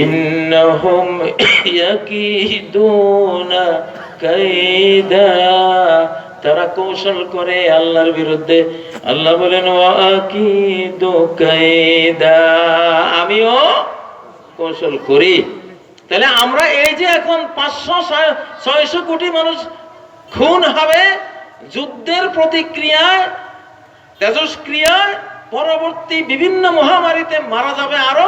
ইন্নাহুম ইয়াকিদুনা কাইদা, তারা কৌশল করে আল্লাহর বিরুদ্ধে। আল্লাহ বলেন ওয়াকিদু কাইদা, আমিও কৌশল করি। তাহলে আমরা এই যে এখন 500-600 কোটি মানুষ খুন হবে যুদ্ধের প্রতিক্রিয়ায়, তেজস্ক্রিয়ায়, পরবর্তী বিভিন্ন মহামারীতে মারা যাবে আরো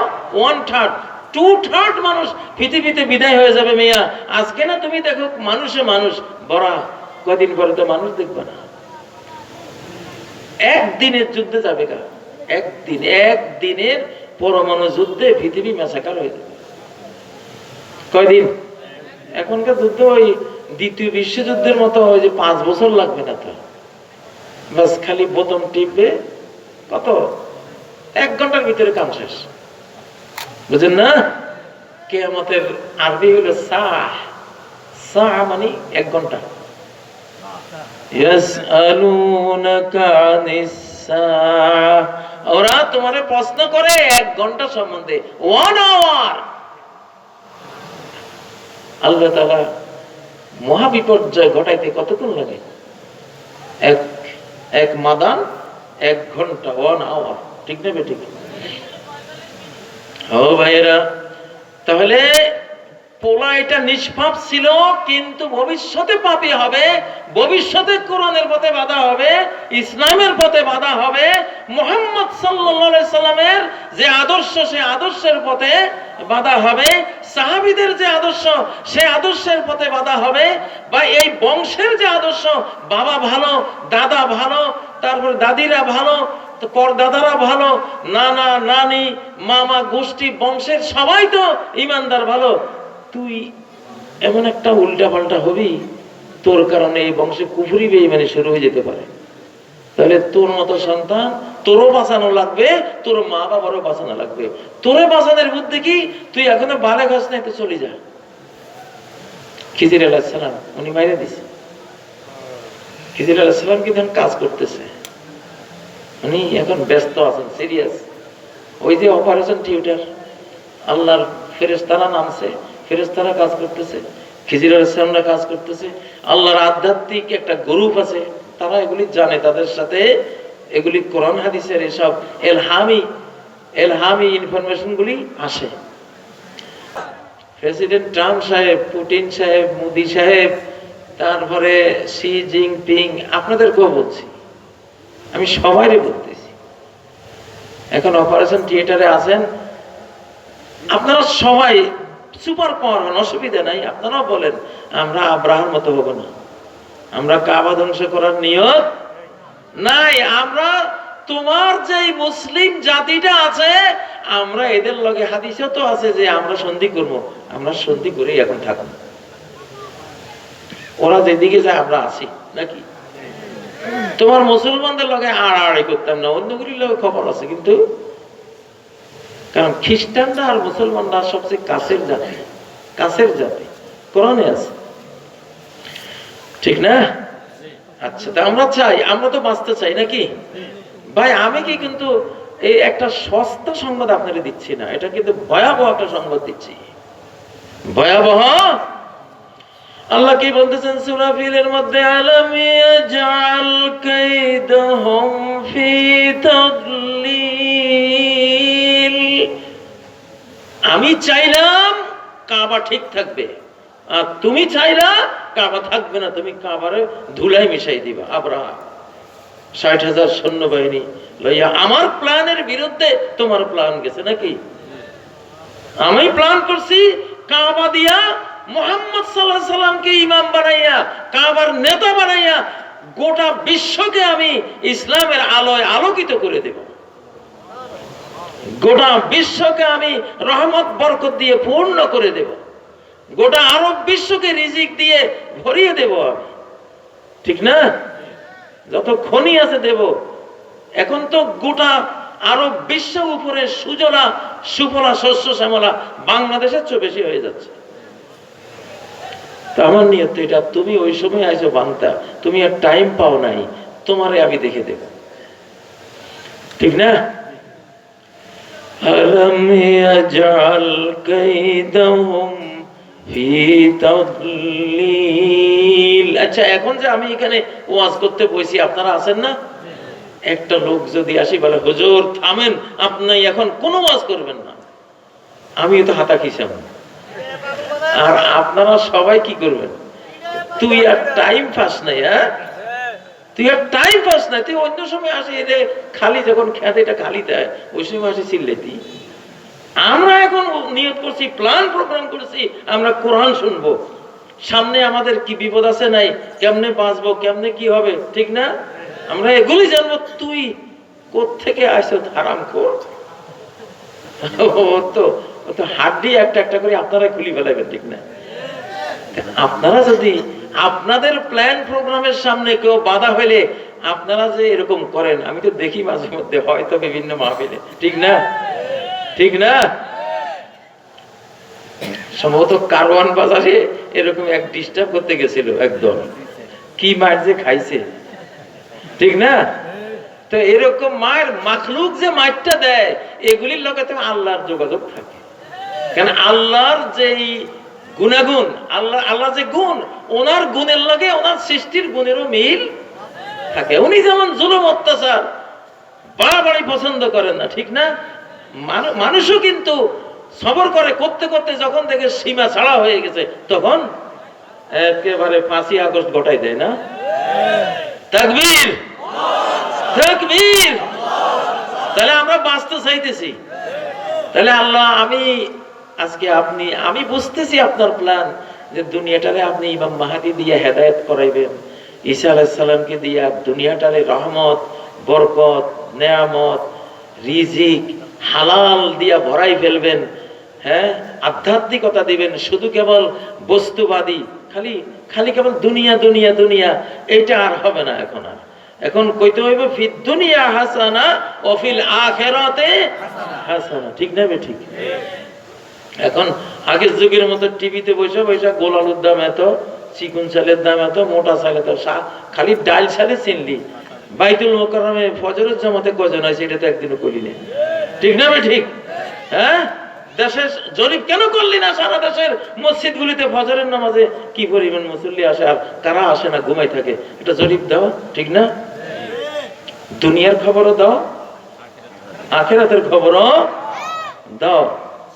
1/3, 2/3 মানুষ পৃথিবীতে বিদায় হয়ে যাবে। মিয়া আজকে না তুমি দেখো মানুষে মানুষ বড়া, কদিন পরে তো মানুষ দেখবে না। একদিনের যুদ্ধে যাবে কারা? একদিনের পরমাণু যুদ্ধে পৃথিবী ম্যাসাকার হয়ে যাবে। কয়দিন? এখনকার যুদ্ধ ওই দ্বিতীয় বিশ্বযুদ্ধের মতো, ওই যে 5 বছর লাগবে না তো, বাস খালি বোতাম টিপবে, কত 1 ঘন্টার ভিতরে কাম শেষ। বুঝেন না? কিয়ামতের আরবি হলো সা মানে 1 ঘন্টা। ইয়াসআলুনাকা আনিস সাআ, ওরা তোমারে প্রশ্ন করে 1 ঘন্টা সম্বন্ধে, 1 আওয়ার। আল্লাহ তাআলা মহাবিপর্যয় ঘটাইতে কতক্ষণ লাগে? এক মাদান 1 ঘন্টা, 1 আওয়ার। ঠিক না বেঠিক? ও ভাইয়েরা, তাহলে পোলা এটা নিষ্পাপ ছিল, কিন্তু ভবিষ্যতে পাপী হবে, ভবিষ্যতে কোরআনের পথে বাধা হবে, ইসলামের পথে বাধা হবে, মুহাম্মদ সাল্লাল্লাহু আলাইহি সাল্লামের যে আদর্শ সে আদর্শের পথে বাধা হবে, সাহাবীদের যে আদর্শ সে আদর্শের পথে বাধা হবে, বা এই বংশের যে আদর্শ, বাবা ভালো, দাদা ভালো, তারপর দাদিরা ভালো, পরদাদারা ভালো, নানা নানি মামা গোষ্ঠী বংশের সবাই তো ইমানদার ভালো, তুই এমন একটা উল্টা পাল্টা হবি, তোর কারণে এই বংশে কুফরি বেঈমানি শুরু হয়ে যেতে পারে। তাহলে তোর মতো সন্তান তোরও বাঁচানো লাগবে, তোর মা বাবারও বাঁচানো লাগবে। তোরে বাঁচানোর বুদ্ধি কি? তুই এখনো বালেগ হস নাই, তো চলে যা। খিজির আলাইহিস সালাম উনি মাইরে দিছে। খিজির আলাইহিস সালাম কি ধরেন কাজ করতেছে, উনি এখন ব্যস্ত আছেন, সিরিয়াস। ওই যে অপারেশন থিয়েটার, আল্লাহর ফেরেশতারা নামছে, ফেরেশতারা কাজ করতেছে, খিজির আলাইহিস সালামরা কাজ করতেছে, আল্লাহর আধ্যাত্মিক একটা গ্রুপ আছে, তারা এগুলি জানে, তাদের সাথে এগুলি কোরআন হাদিসের এসব এলহামি ইনফরমেশন গুলি আসে। প্রেসিডেন্ট ট্রাম্প সাহেব, পুতিন সাহেব, মোদি সাহেব, তারপরে শি জিনপিং, আপনাদেরকেও বলছি, আমি সবাইরে বলতেছি, এখন অপারেশন থিয়েটারে আছেন আপনারা সবাই, সুপার পাওয়ার হন, অসুবিধা নাই। আপনারাও বলেন আমরা আব্রাহার মতো হব না, আমরা কাবা ধ্বংস করার নিয়ত নাই, আমরা তোমার যে মুসলিম জাতিটা আছে, আমরা এদের লগে হাদিসে তো আছে যে আমরা সন্ধি করব, আমরা সন্ধি করে এখন থাকবো, ওরা যেদিকে যায় আমরা আছি নাকি? তোমার মুসলমানদের লগে আড়াআড়ি করতাম না, অন্যগুলির লগে খবর আছে, কিন্তু কারণ খ্রিস্টানরা আর মুসলমানরা সবচেয়ে কাছের জাতি, কোরআনে আছে, ঠিক না? আচ্ছা, তা আমরা চাই, আমরা তো বাঁচতে চাই নাকি ভাই? আমি কি কিন্তু এই একটা সস্তা সংবাদ আপনারা দিচ্ছি না, এটা কিন্তু ভয়াবহ একটা সংবাদ দিচ্ছি, ভয়াবহ। আল্লাহ কি বলতেছেন সূরা ফিলের মধ্যে, আলাম ইয়াজআল কাইদাহুম ফি তাদলিল, আমি চাইলাম কাবা ঠিক থাকবে, আর তুমি চাইলা কাবা থাকবে না, তুমি কাবারে ধুলাই মিশাই দিবা। আব্রাহা 60,000 সৈন্যবাহিনী লইয়া আমার প্ল্যানের বিরুদ্ধে তোমার প্ল্যান গেছে নাকি? আমি প্ল্যান করছি কাবা দিয়া মুহাম্মদ সাল্লাল্লাহু আলাইহি সাল্লামকে ইমাম বানাইয়া, কাবার নেতা বানাইয়া গোটা বিশ্বকে আমি ইসলামের আলোয় আলোকিত করে দেব, গোটা বিশ্বকে আমি রহমত বরকত দিয়ে পূর্ণ করে দেব, গোটা আরব বিশ্বকে রিজিক দিয়ে ভরিয়ে দেব আমি, ঠিক না? যত খনি আছে দেব। এখন তো গোটা আরব বিশ্ব উপরে সুজলা সুফলা শস্য শ্যামলা বাংলাদেশের চেয়ে বেশি হয়ে যাচ্ছে। তো আমার নিয়ত এটা, তুমি ওই সময় আইছো বান্তা, তুমি আর টাইম পাও নাই, তোমারে আমি দেখে দেব, ঠিক না? আলম ইয়াজআল কাইদাহুম ফি তাদলিল। আচ্ছা, এখন যে আমি এখানে ওয়াজ করতে বসি, আপনারা আছেন না? একটা লোক যদি আসি বলে, হুজুর থামেন, আপনি এখন কোনো ওয়াজ করবেন না, আমি তো হাতা খিসাম। আর আপনারা সবাই কি করবেন? তুই আর টাইম পাস নাই, হ্যাঁ তুই আর টাইম পাস নাই, তুই অন্য সময় আসি রে, খালি যখন খেতে এটা খালি দেয় ওই সময় আসি চিল্লেতি। আমরা এখন নিয়ত করছি, প্ল্যান প্রোগ্রাম করছি, আমরা কোরআন শুনবো। সামনে আমাদের কি বিপদ আছে নাই, কেমনে বাঁচবো, কেমনে কি হবে, ঠিক না? আমরা এগুলি জানবো। তুই কোত্থেকে আসছো হারামখোর? ও তো হাড্ডি একটা একটা করে আপনারা খুলি ফেলাবেন, ঠিক না? আপনারা যদি আপনাদের প্ল্যান প্রোগ্রামের সামনে কেউ বাধা হইলে আপনারা যে এরকম করেন, আমি তো দেখি মাঝে মধ্যে, হয়তো বিভিন্ন মাহফিলে, ঠিক না? ঠিক না? সম্ভবত কারওয়ান বাজারে এরকম এক ডিস্টার্ব করতে গেছিল একদম, কি মার যে খাইছে, ঠিক না? তো এরকম মায়ের মাখলুক যে মারটা দেয়, এগুলির লগে তো আল্লাহর যোগাযোগ থাকে। কেন? আল্লাহর যে গুণাগুণ, আল্লাহ যে গুণ, ওনার গুণের লগে ওনার সৃষ্টির গুণেরও মিল থাকে। উনি যেমন জুলুম অত্যাচার বাড়াবাড়ি পছন্দ করেন না, ঠিক না? মানুষও কিন্তু সবর করে, করতে করতে যখন দেখে সীমা ছাড়া হয়ে গেছে, তখন একেবারে 5ই আগস্ট ঘটাই দেয় না? তাকবীর, তাকবীর। তাহলে আমরা বাঁচতে চাইতেছি। তাহলে আল্লাহ, আমি বুঝতেছি আপনার প্ল্যান, যে দুনিয়াটারে আপনি ইমাম মাহাদি দিয়ে হেদায়েত করাইবেন, ঈসা আলাইহিস সালামকে দিয়ে দুনিয়াটারে রহমত, বরকত, নেয়ামত, রিজিক, হালাল দিয়া ভরাই ফেলবেন। হ্যাঁ, আধ্যাত্মিকতা দিবেন। শুধু কেবল বস্তুবাদী, খালি খালি কেবল দুনিয়া দুনিয়া দুনিয়া, এটা আর হবে না। এখন কইতে হইব ফিদ দুনিয়া হাসানা ও ফিল আখিরাতে হাসানা, ঠিক না? ঠিক। এখন আগের যুগের মতো টিভিতে বসে বসে গোল আলুর দাম এত, চিকুন চালের দাম এত, মোটা চাল এত, খালি ডাল চালে চিনলি। বাইতুল মোকাররমে ফজরের জামাতে কজন আছে, এটা তো একদিনও করলি না, ঠিক না? ঠিক। হ্যাঁ, দেশের জরিপ কেন করলি না? সারা দেশের মসজিদ গুলিতে ফজরের নামাজে কি পরিমাণ মুসল্লি আসে আর কারা আসে না, ঘুমাই থাকে, এটা জরিপ দাও, ঠিক না? দুনিয়ার খবরও দাও, আখিরাতের খবরও দাও।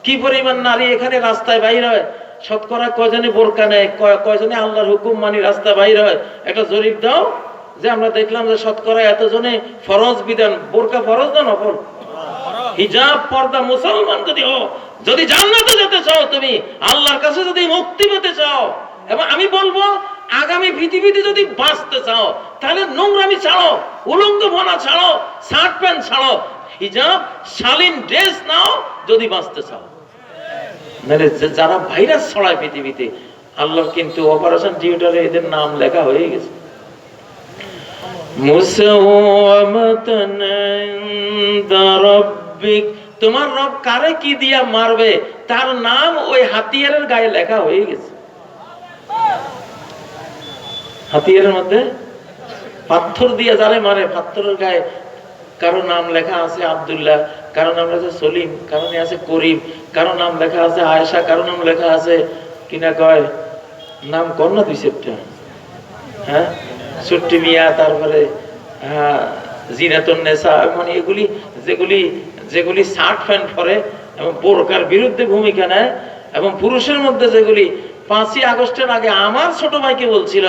কি পরিমাণ নারী এখানে রাস্তায় বাইর হয়, শতকরা কয়জনে বোরকা নেয়, কয়জনে আল্লাহর হুকুম মানি রাস্তা বাইর হয়, একটা জরিপ দাও। যে আমরা দেখলাম যে শতকরা এতজনে ফরজ বিধান, বোরকা ফরজ না নফল? হিজাব, পর্দা, মুসলমান যদি জান্নাতে যেতে চাও, তুমি আল্লাহর কাছে যদি মুক্তি পেতে চাও, এবং আমি বলবো আগামী পৃথিবীতে যদি বাঁচতে চাও, তাহলে নোংরামি ছাড়ো, উলঙ্গ ভনা ছাড়ো, শার্ট প্যান্ট ছাড়ো, হিজাব শালীন ড্রেস নাও যদি বাঁচতে চাও। মানে যারা ভাইরাস ছড়ায় পৃথিবীতে, আল্লাহর কিন্তু অপারেশন থিয়েটারে এদের নাম লেখা হয়ে গেছে। মুসাওয়ামাতান ইনদা রাব্বিক, তোমার রব কারে কি দিয়া মারবে তার নাম ওই হাতিয়ারের গায়ে লেখা হয়ে গেছে। হাতিয়ারের মধ্যে পাথর দিয়ে যারে মারে, পাথরের গায়ে কারো নাম লেখা আছে আব্দুল্লাহ, কারো নাম লেখা সলিম, কারো নাম আছে করিম, কারো নাম লেখা আছে আয়েশা, কারো নাম লেখা আছে কিনা কয় নাম কর না 2-4টা, হ্যাঁ, ছুট্টি মিয়া, তারপরে জিনাতুন নেসা, মানে এগুলি যেগুলি শার্ট প্যান্ট পরে এবং বোরকার বিরুদ্ধে ভূমিকা নেয়, এবং পুরুষের মধ্যে যেগুলি 5ই আগস্টের আগে আমার ছোট ভাইকে বলছিল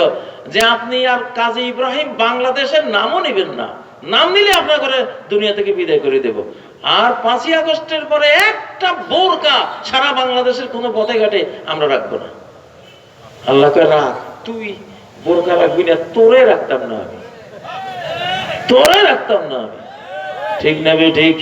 যে আপনি আর কাজী ইব্রাহিম বাংলাদেশের নামও নেবেন না, নাম নিলে আপনার করে দুনিয়া থেকে বিদায় করে দেব। আর 5ই আগস্টের পরে একটা বোরকা সারা বাংলাদেশের কোনো পথে ঘাটে আমরা রাখবো না। আল্লাহকে রাখ, তুই বোরকা রাখবি না, তোরে রাখতাম না আমি, ঠিক না? ঠিক।